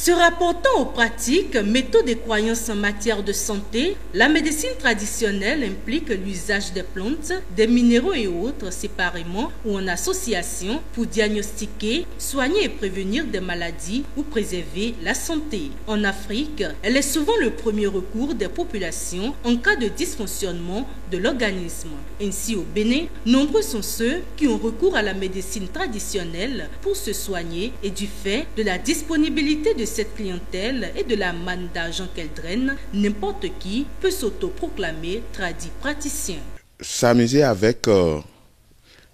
Se rapportant aux pratiques, méthodes et croyances en matière de santé, la médecine traditionnelle implique l'usage des plantes, des minéraux et autres séparément ou en association pour diagnostiquer, soigner et prévenir des maladies ou préserver la santé. En Afrique, elle est souvent le premier recours des populations en cas de dysfonctionnement de l'organisme. Ainsi, au Bénin, nombreux sont ceux qui ont recours à la médecine traditionnelle pour se soigner et du fait de la disponibilité de cette clientèle et de la manne d'argent qu'elle draine, n'importe qui peut s'autoproclamer tradit praticien. S'amuser avec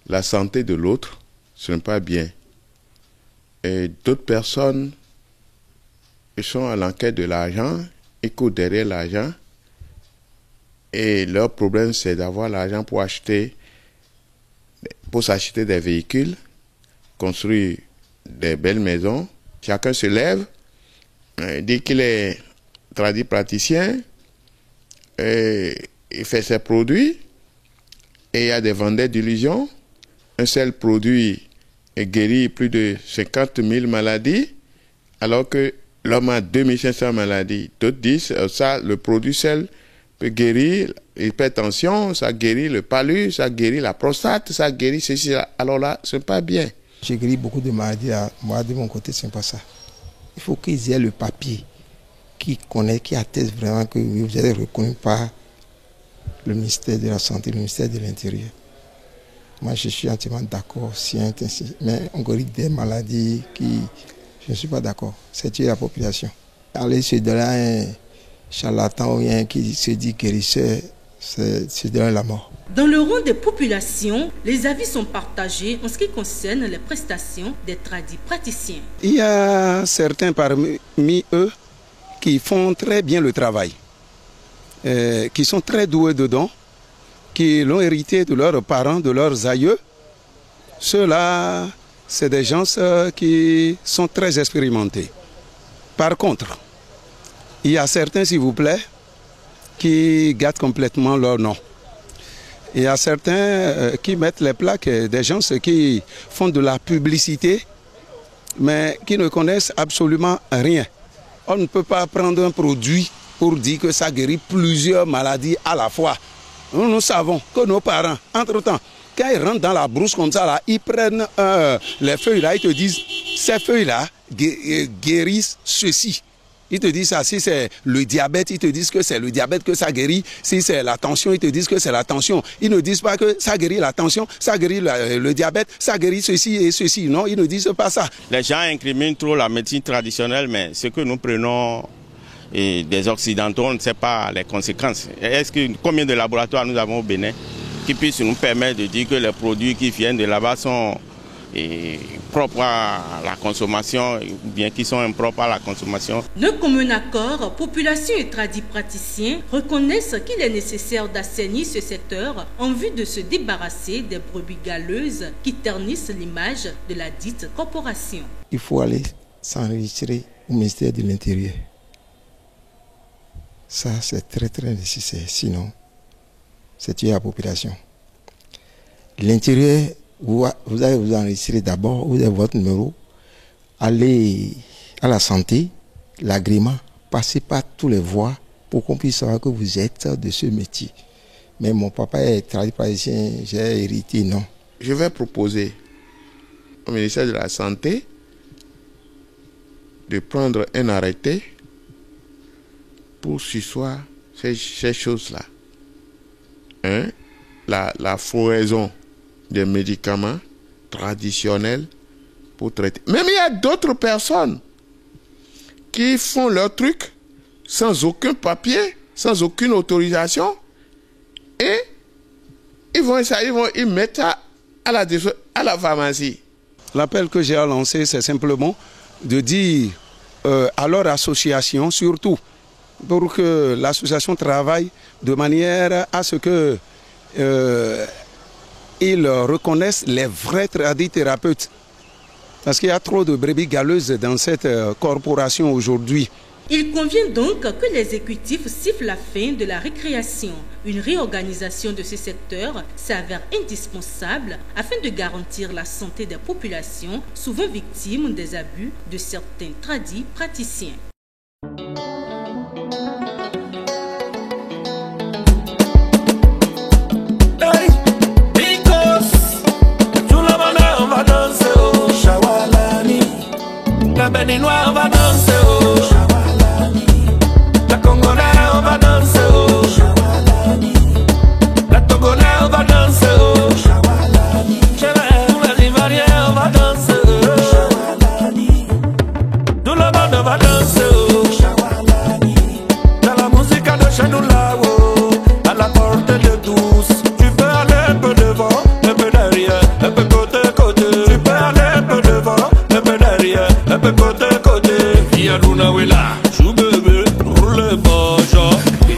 la santé de l'autre, ce n'est pas bien. Et d'autres personnes sont à l'enquête de l'argent, ils courent derrière l'argent. Et leur problème, c'est d'avoir l'argent pour s'acheter des véhicules, construire des belles maisons. Chacun se lève, dit qu'il est tradit praticien, et il fait ses produits, et il y a des vendeurs d'illusions. Un seul produit guérit plus de 50 000 maladies, alors que l'homme a 2500 maladies. D'autres disent ça, le produit seul peut guérir l'hypertension, ça guérit le palud, ça guérit la prostate, ça guérit ceci. Alors là, ce n'est pas bien. J'ai guéri beaucoup de maladies. Moi, de mon côté, ce n'est pas ça. Il faut qu'ils aient le papier qui connaît, qui atteste vraiment que vous êtes reconnu par le ministère de la Santé, le ministère de l'Intérieur. Moi, je suis entièrement d'accord, mais on guérit des maladies qui... Je ne suis pas d'accord. C'est tuer la population. Aller se donner un charlatan ou un qui se dit guérisseur, c'est se donner la mort. Dans le rang des populations, les avis sont partagés en ce qui concerne les prestations des tradis praticiens. Il y a certains parmi eux qui font très bien le travail, qui sont très doués dedans, qui l'ont hérité de leurs parents, de leurs aïeux. Ceux-là, c'est des gens qui sont très expérimentés. Par contre, il y a certains, s'il vous plaît, qui gâtent complètement leur nom. Il y a certains qui mettent les plaques, des gens qui font de la publicité, mais qui ne connaissent absolument rien. On ne peut pas prendre un produit pour dire que ça guérit plusieurs maladies à la fois. Nous savons que nos parents, entre-temps, quand ils rentrent dans la brousse comme ça, là, ils prennent les feuilles là, ils te disent, ces feuilles-là guérissent ceci. Ils te disent ça, si c'est le diabète, ils te disent que c'est le diabète que ça guérit. Si c'est la tension, ils te disent que c'est la tension. Ils ne disent pas que ça guérit la tension, ça guérit le diabète, ça guérit ceci et ceci. Non, ils ne disent pas ça. Les gens incriminent trop la médecine traditionnelle, mais ce que nous prenons des Occidentaux, on ne sait pas les conséquences. Combien de laboratoires nous avons au Bénin qui puissent nous permettre de dire que les produits qui viennent de là-bas sont propres à la consommation, ou bien qui sont impropres à la consommation. D'un commun accord, population et tradis praticiens reconnaissent qu'il est nécessaire d'assainir ce secteur en vue de se débarrasser des brebis galeuses qui ternissent l'image de la dite corporation. Il faut aller s'enregistrer au ministère de l'Intérieur. Ça, c'est très très nécessaire, sinon c'est tuer la population. L'Intérieur, vous allez vous enregistrer d'abord, vous avez votre numéro, allez à la santé, l'agrément, passez par tous les voies pour qu'on puisse savoir que vous êtes de ce métier. Mais mon papa est tradit praticien, j'ai hérité, non. Je vais proposer au ministère de la Santé de prendre un arrêté pour surseoir ces choses-là. La floraison des médicaments traditionnels pour traiter. Même il y a d'autres personnes qui font leur truc sans aucun papier, sans aucune autorisation, et ils mettent à la pharmacie. L'appel que j'ai à lancer, c'est simplement de dire à leur association, surtout, pour que l'association travaille de manière à ce que ils reconnaissent les vrais tradithérapeutes. Parce qu'il y a trop de brebis galeuses dans cette corporation aujourd'hui. Il convient donc que l'exécutif siffle la fin de la récréation. Une réorganisation de ce secteur s'avère indispensable afin de garantir la santé des populations, souvent victimes des abus de certains tradis praticiens. La Béninois, on va danser, oh Shawalani. La Congolaise, on va danser, oh Shawalani. La Togolaise, on va danser, oh Shawalani. Tous les Ivoiriens, on va danser, oh Shawalani. Tout le monde va danser, oh Shawalani. Dans la musique de chez nous là, oh, à la portée de tous. Tu peux aller un peu devant, un peu derrière, un peu côté. Tu peux aller un peu devant, un peu derrière, un peu côté. Via Luna Wela, chou bébé, roule bojo.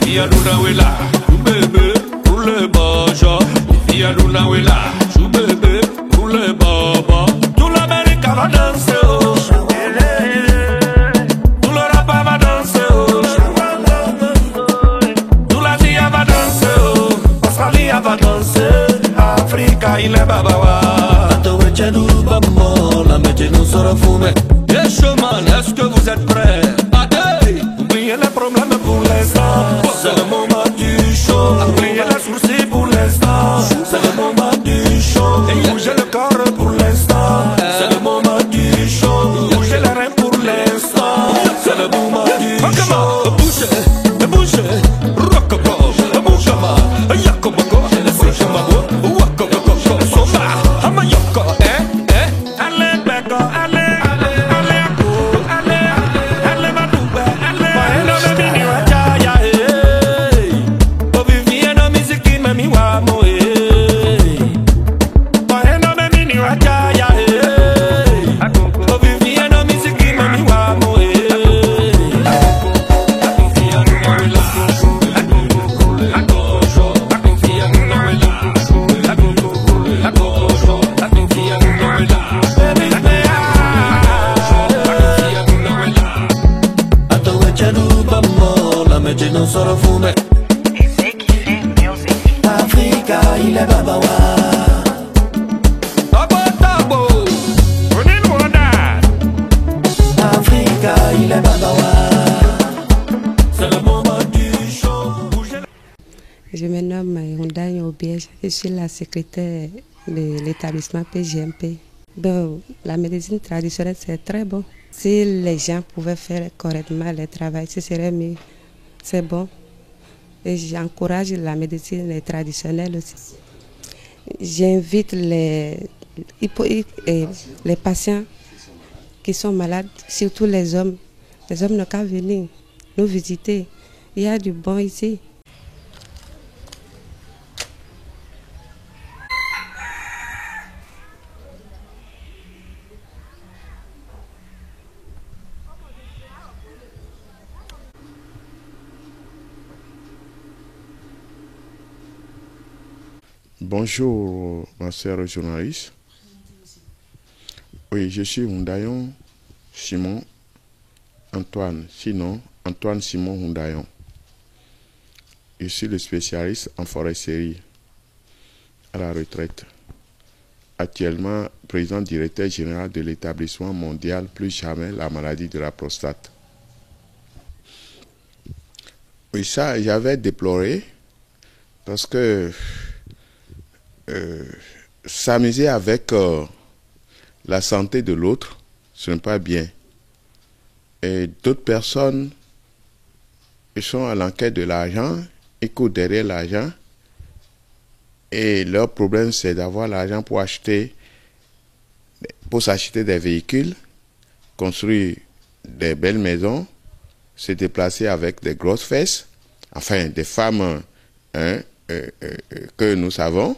Via Luna Wela, chou bébé, roule bojo. Via Luna Wela, chou bébé, roule bobo. Tout l'Amérique va danser, oh. Tout le rap va danser, oh. Tout l'Asie va danser, oh. Australie va danser. Africa, il est babawa. La métier nous sera fumée. Et chemin, est-ce que vous êtes prêts? Allez, oubliez les problèmes pour l'instant. C'est le moment du show. Oubliez les sourcils pour l'instant. C'est le moment du show. Et bougez le corps pour l'instant. C'est le moment du show. Bougez les reins pour l'instant. C'est le moment du show. Bougez, bougez, rockabo, bougama, yakoboko, bougama, wakoboko, soma, hamayoko, allez, beko, allez. Africa, il est babawa. Africa, il est babawa. C'est le moment du show. Je me nomme Hyundai Obiège. Je suis la secrétaire de l'établissement PGMP. Bon, la médecine traditionnelle, c'est très bon. Si les gens pouvaient faire correctement le travail, ce serait mieux. C'est bon. Et j'encourage la médecine traditionnelle aussi. J'invite les patients qui sont malades, surtout les hommes. Les hommes n'ont qu'à venir nous visiter. Il y a du bon ici. Bonjour, ma sœur journaliste. Oui, je suis Hyundayon Simon Antoine, sinon Antoine Simon Hyundayon. Je suis le spécialiste en foresterie à la retraite. Actuellement, président directeur général de l'établissement mondial Plus jamais la maladie de la prostate. Oui, ça, j'avais déploré parce que s'amuser avec la santé de l'autre, ce n'est pas bien. Et d'autres personnes, ils sont à l'enquête de l'argent, ils courent derrière l'argent, et leur problème c'est d'avoir l'argent pour s'acheter des véhicules, construire des belles maisons, se déplacer avec des grosses fesses, enfin des femmes que nous savons,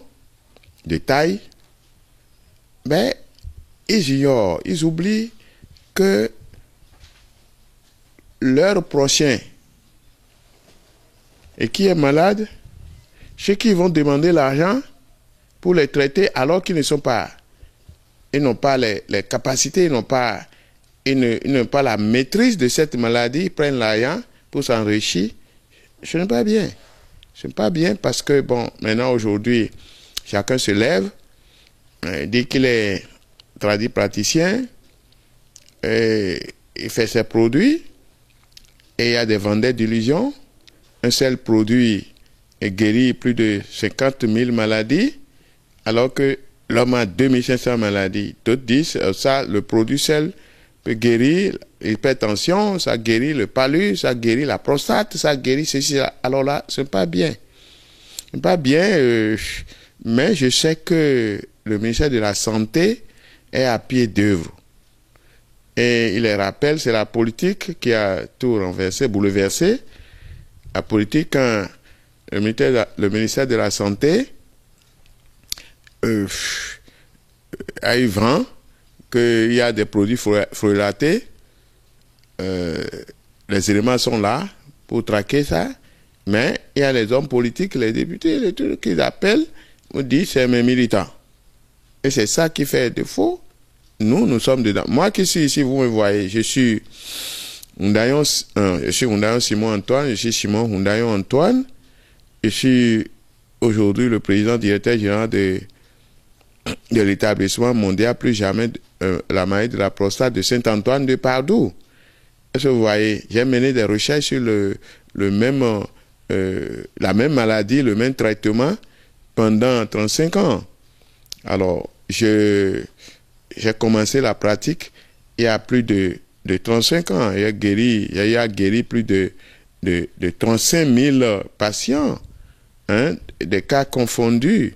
de taille, mais ils ignorent, ils oublient que leur prochain et qui est malade, ceux qui vont demander l'argent pour les traiter alors qu'ils ne sont pas, ils n'ont pas les capacités, ils n'ont pas ils n'ont pas la maîtrise de cette maladie, ils prennent l'argent pour s'enrichir. Ce n'est pas bien. Ce n'est pas bien parce que, bon, maintenant, aujourd'hui, chacun se lève, dit qu'il est praticien, et il fait ses produits, et il y a des vendeurs d'illusions. Un seul produit guérit plus de 50 000 maladies, alors que l'homme a 2500 maladies. D'autres disent, ça, le produit seul peut guérir l'hypertension, ça guérit le palud, ça guérit la prostate, ça guérit ceci. Alors là, ce n'est pas bien. Ce n'est pas bien, mais je sais que le ministère de la Santé est à pied d'œuvre. Et il les rappelle, c'est la politique qui a tout renversé, bouleversé. La politique, quand le ministère de la Santé a eu vent qu'il y a des produits frelatés, les éléments sont là pour traquer ça, mais il y a les hommes politiques, les députés, les trucs qu'ils appellent, on dit c'est mes militants. Et c'est ça qui fait défaut. Nous sommes dedans. Moi qui suis ici, vous me voyez, je suis Hundayon Simon Antoine, je suis Simon Hundayon Antoine. Je suis aujourd'hui le président directeur général de l'établissement mondial Plus jamais la maladie de la prostate de Saint-Antoine de Padoue. Est-ce que vous voyez, j'ai mené des recherches sur la même maladie, le même traitement pendant 35 ans. Alors, j'ai commencé la pratique il y a plus de 35 ans. Il a guéri plus de 35 000 patients, hein, des cas confondus,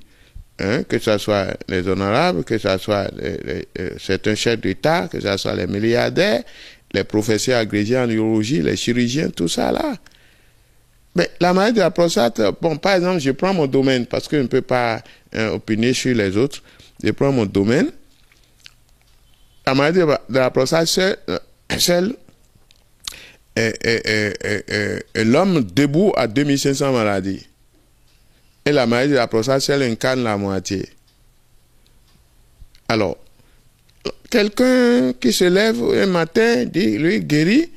hein, que ce soit les honorables, que ce soit certains chefs d'État, que ce soit les milliardaires, les professeurs agrégés en urologie, les chirurgiens, tout ça là. Mais la maladie de la prostate, bon, par exemple, je prends mon domaine, parce que je ne peux pas opiner sur les autres. Je prends mon domaine. La maladie de la prostate, seul l'homme debout a 2500 maladies. Et la maladie de la prostate, seul incarne la moitié. Alors, quelqu'un qui se lève un matin, dit, lui, guérit,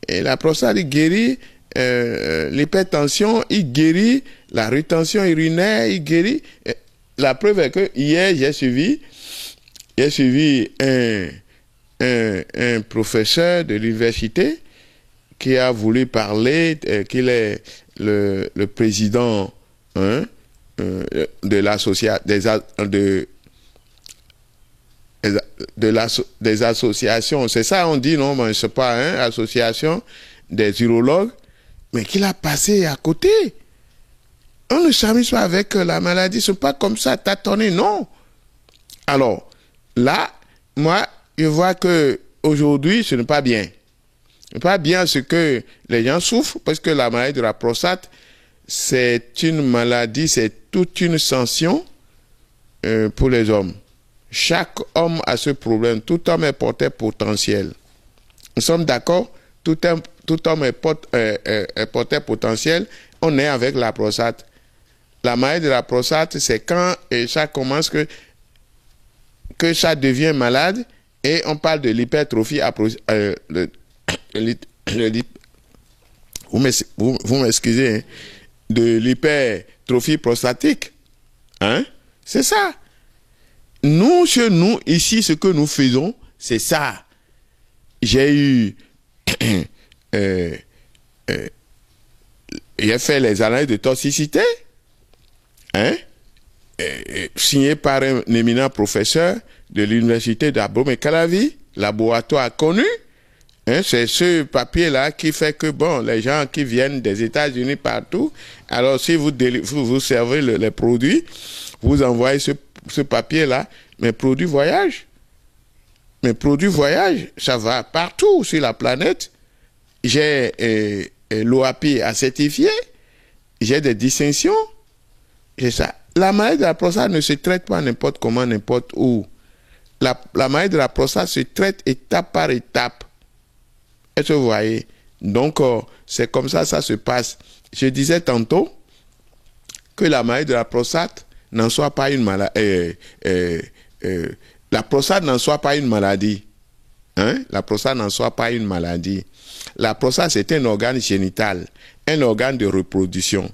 et la prostate, il guérit l'hypertension, il guérit la rétention urinaire, il guérit. La preuve est que hier, j'ai suivi un professeur de l'université qui a voulu parler, qu'il est le président, hein, des associations, c'est ça on dit, non, mais c'est pas, hein, association des urologues, mais qu'il a passé à côté. On ne s'amuse pas avec la maladie, c'est pas comme ça, tâtonner, non. Alors, là, moi, je vois que aujourd'hui, ce n'est pas bien. Ce n'est pas bien ce que les gens souffrent, parce que la maladie de la prostate, c'est une maladie, c'est toute une sanction pour les hommes. Chaque homme a ce problème. Tout homme est porteur potentiel. Nous sommes d'accord? Tout homme est porteur potentiel. On est avec la prostate. La maladie de la prostate, c'est quand ça commence que ça devient malade, et on parle de l'hypertrophie. Vous m'excusez, hein, de l'hypertrophie prostatique. Hein? C'est ça. Nous, chez nous, ici, ce que nous faisons, c'est ça. J'ai fait les analyses de toxicité, hein, signé par un éminent professeur de l'université d'Abomey-Calavi, laboratoire connu. Hein, c'est ce papier-là qui fait que, bon, les gens qui viennent des États-Unis partout, alors si vous servez les produits, vous envoyez ce papier-là, mes produits voyagent. Mes produits voyagent, ça va partout sur la planète. J'ai l'OAP à certifier, j'ai des distinctions, j'ai ça. La maladie de la prostate ne se traite pas n'importe comment, n'importe où. La maladie de la prostate se traite étape par étape. Est-ce que vous voyez? Donc, c'est comme ça, ça se passe. Je disais tantôt que la maladie de la prostate n'en soit pas une maladie. La prostate n'en soit pas une maladie. Hein? La prostate n'en soit pas une maladie. La prostate, c'est un organe génital, un organe de reproduction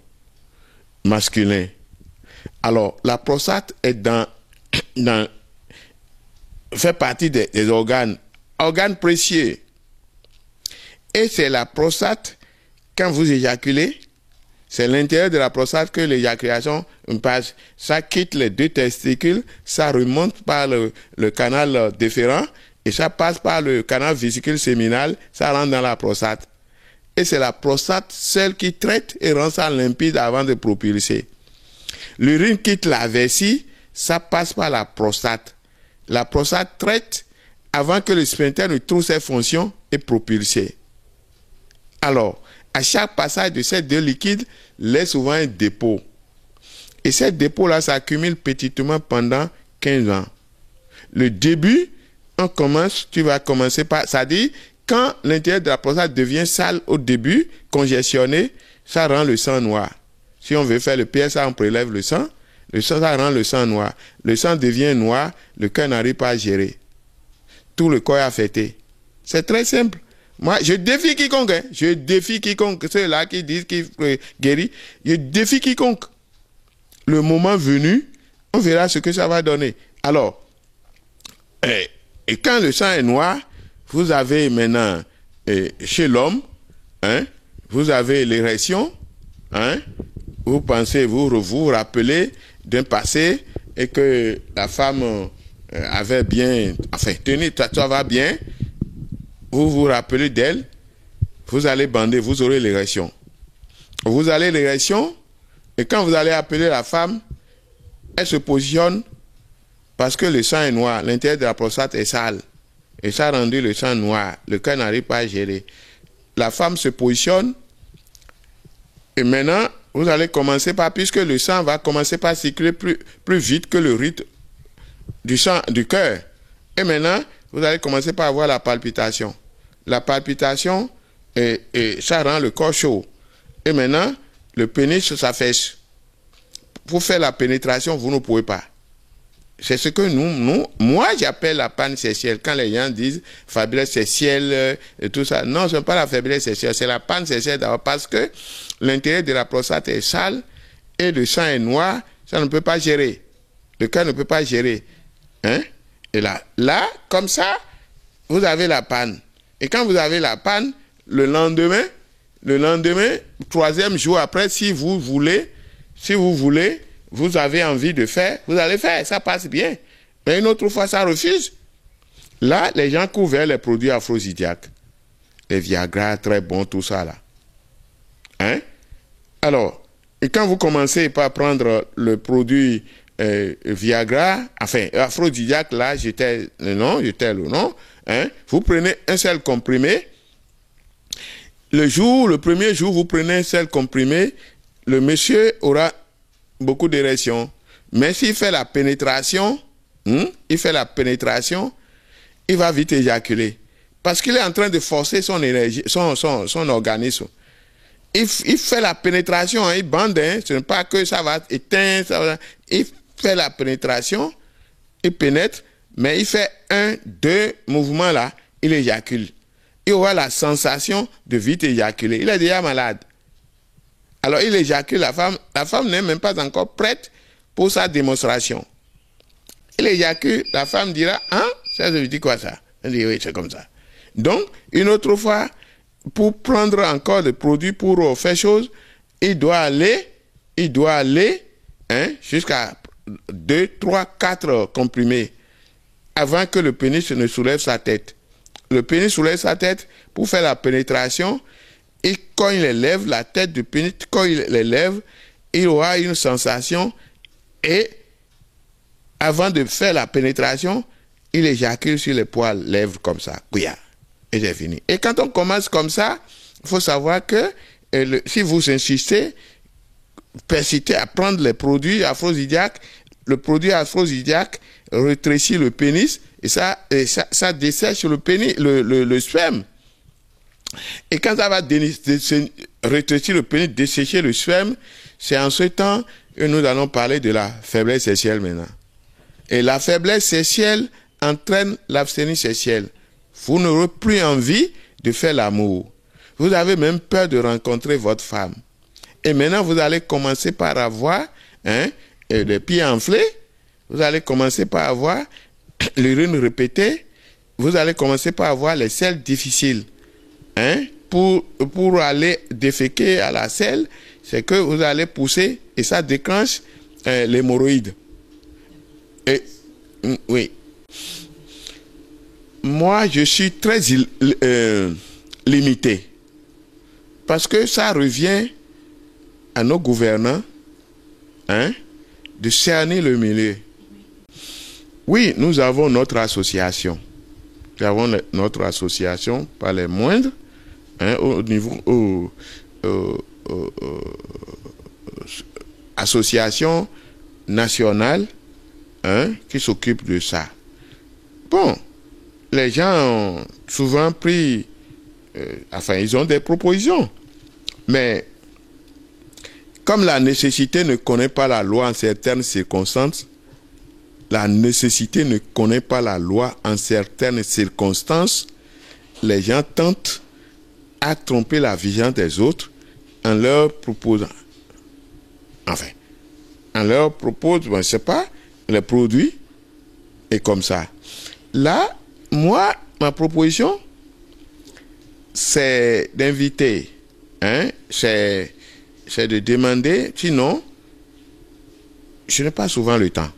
masculin. Alors, la prostate est fait partie des organes précieux. Et c'est la prostate, quand vous éjaculez, c'est l'intérieur de la prostate que l'éjaculation passe. Ça quitte les deux testicules, ça remonte par le canal déférent et ça passe par le canal vésicule séminal, ça rentre dans la prostate. Et c'est la prostate seule qui traite et rend ça limpide avant de propulser. L'urine quitte la vessie, ça passe par la prostate. La prostate traite avant que le sphincter ne trouve ses fonctions et propulser. Alors, à chaque passage de ces deux liquides, laisse souvent un dépôt. Et ce dépôt-là s'accumule petitement pendant 15 ans. Le début, tu vas commencer par... Ça dit, quand l'intérieur de la prostate devient sale au début, congestionné, ça rend le sang noir. Si on veut faire le PSA, on prélève le sang, ça rend le sang noir. Le sang devient noir, le cœur n'arrive pas à gérer. Tout le corps est affecté. C'est très simple. Moi, je défie quiconque, hein. Je défie quiconque, ceux-là qui disent qu'ils guérissent, je défie quiconque. Le moment venu, on verra ce que ça va donner. Alors, et quand le sang est noir, vous avez maintenant, chez l'homme, hein, vous avez l'érection, hein, vous pensez, vous rappelez d'un passé et que la femme avait bien, enfin, tenez, ça va bien, vous vous rappelez d'elle, vous allez bander, vous aurez l'érection. Vous allez l'érection, et quand vous allez appeler la femme, elle se positionne parce que le sang est noir, l'intérieur de la prostate est sale. Et ça a rendu le sang noir, le cœur n'arrive pas à gérer. La femme se positionne, et maintenant, vous allez commencer par, puisque le sang va commencer par circuler plus vite que le rythme du cœur. Et maintenant, vous allez commencer par avoir la palpitation. La palpitation, ça rend le corps chaud. Et maintenant, le pénis s'affaisse. Pour faire la pénétration, vous ne pouvez pas. C'est ce que moi j'appelle la panne sexuelle. Quand les gens disent faiblesse sexuelle et tout ça, non, ce n'est pas la faiblesse sexuelle, c'est la panne sexuelle d'abord parce que l'intérieur de la prostate est sale et le sang est noir, ça ne peut pas gérer. Le cœur ne peut pas gérer. Hein? Et là, comme ça, vous avez la panne. Et quand vous avez la panne, le lendemain, 3e jour après, si vous voulez, vous avez envie de faire, vous allez faire, ça passe bien. Mais une autre fois, ça refuse. Là, les gens courent vers les produits aphrodisiaques. Les Viagra, très bon, tout ça là. Hein? Alors, et quand vous commencez par prendre le produit Viagra, enfin, aphrodisiaque, là, j'étais le nom, hein? Vous prenez un seul comprimé. Le premier jour, vous prenez un seul comprimé, le monsieur aura beaucoup d'érections. Mais s'il fait la pénétration, il va vite éjaculer. Parce qu'il est en train de forcer son énergie, son organisme. Il fait la pénétration, hein, il bande, hein, ce n'est pas que ça va éteindre, il fait la pénétration, il pénètre, mais il fait 1-2 mouvements là, il éjacule. Il aura la sensation de vite éjaculer. Il est déjà malade. Alors il éjacule, la femme n'est même pas encore prête pour sa démonstration. Il éjacule, la femme dira, hein, ça veut dire quoi ça? Elle dit, oui, c'est comme ça. Donc, une autre fois, pour prendre encore des produits pour faire chose, il doit aller, hein, jusqu'à 2, 3, 4 comprimés avant que le pénis ne soulève sa tête. Le pénis soulève sa tête pour faire la pénétration. Et quand il élève la tête du pénis, quand il l'élève, il aura une sensation. Et avant de faire la pénétration, il éjacule sur les poils, lèvres comme ça. Et c'est fini. Et quand on commence comme ça, il faut savoir que si vous insistez, persistez à prendre les produits aphrodisiaques, le produit aphrodisiaque rétrécit le pénis et ça dessèche le pénis, le sperme. Et quand ça va rétrécir le pénis, dessécher le sperme, c'est en ce temps que nous allons parler de la faiblesse sexuelle maintenant. Et la faiblesse sexuelle entraîne l'abstinence sexuelle. vous n'aurez plus envie de faire l'amour. Vous avez même peur de rencontrer votre femme. Et maintenant, vous allez commencer par avoir les pieds enflés. Vous allez commencer par avoir l'urine répétée. Vous allez commencer par avoir les selles difficiles. Pour aller déféquer à la selle, c'est que vous allez pousser et ça déclenche l'hémorroïde. Et oui. Moi, je suis très limité. Parce que ça revient à nos gouvernants de cerner le milieu. Oui, nous avons notre association. Nous avons notre association, pas les moindres, au niveau association nationale qui s'occupe de ça. Bon, les gens ont souvent pris, ils ont des propositions, mais comme la nécessité ne connaît pas la loi en certaines circonstances, les gens tentent à tromper la vision des autres en leur proposant, on leur propose, je ne sais pas, les produits, et comme ça. Là, moi, ma proposition, c'est d'inviter, c'est de demander, sinon, je n'ai pas souvent le temps.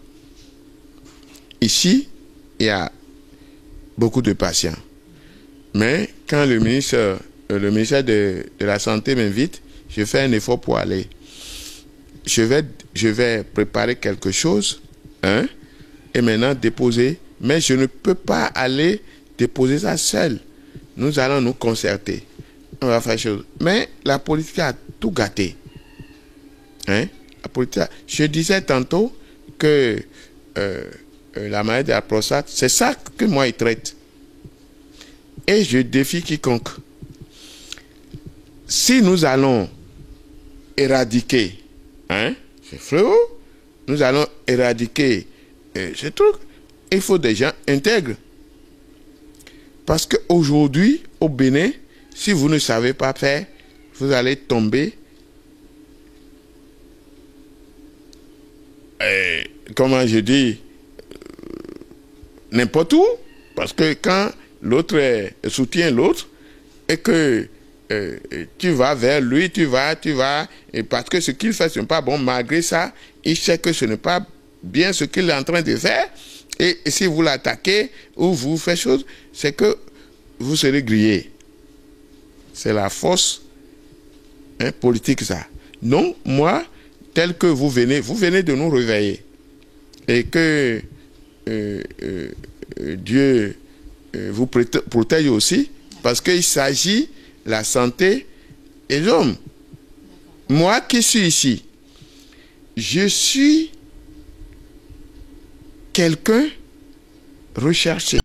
Ici, il y a beaucoup de patients. Mais quand le ministère de la Santé m'invite, je fais un effort pour aller. Je vais préparer quelque chose, et maintenant déposer. Mais je ne peux pas aller déposer ça seul. Nous allons nous concerter. On va faire chose. Mais la politique a tout gâté. La politique je disais tantôt que la maladie de la prostate, c'est ça que moi il traite. Et je défie quiconque. Si nous allons éradiquer ce fléau, nous allons éradiquer ce truc, il faut des gens intègres. Parce qu'aujourd'hui, au Bénin, si vous ne savez pas faire, vous allez tomber, comment je dis, n'importe où. Parce que quand l'autre soutient l'autre, et que tu vas vers lui, tu vas, et parce que ce qu'il fait, ce n'est pas bon, malgré ça, il sait que ce n'est pas bien ce qu'il est en train de faire, et si vous l'attaquez, ou vous faites chose, c'est que vous serez grillé. C'est la force politique, ça. Non, moi, tel que vous venez de nous réveiller, et que Dieu vous protège aussi, parce qu'il s'agit de la santé des hommes. Moi qui suis ici, je suis quelqu'un recherché.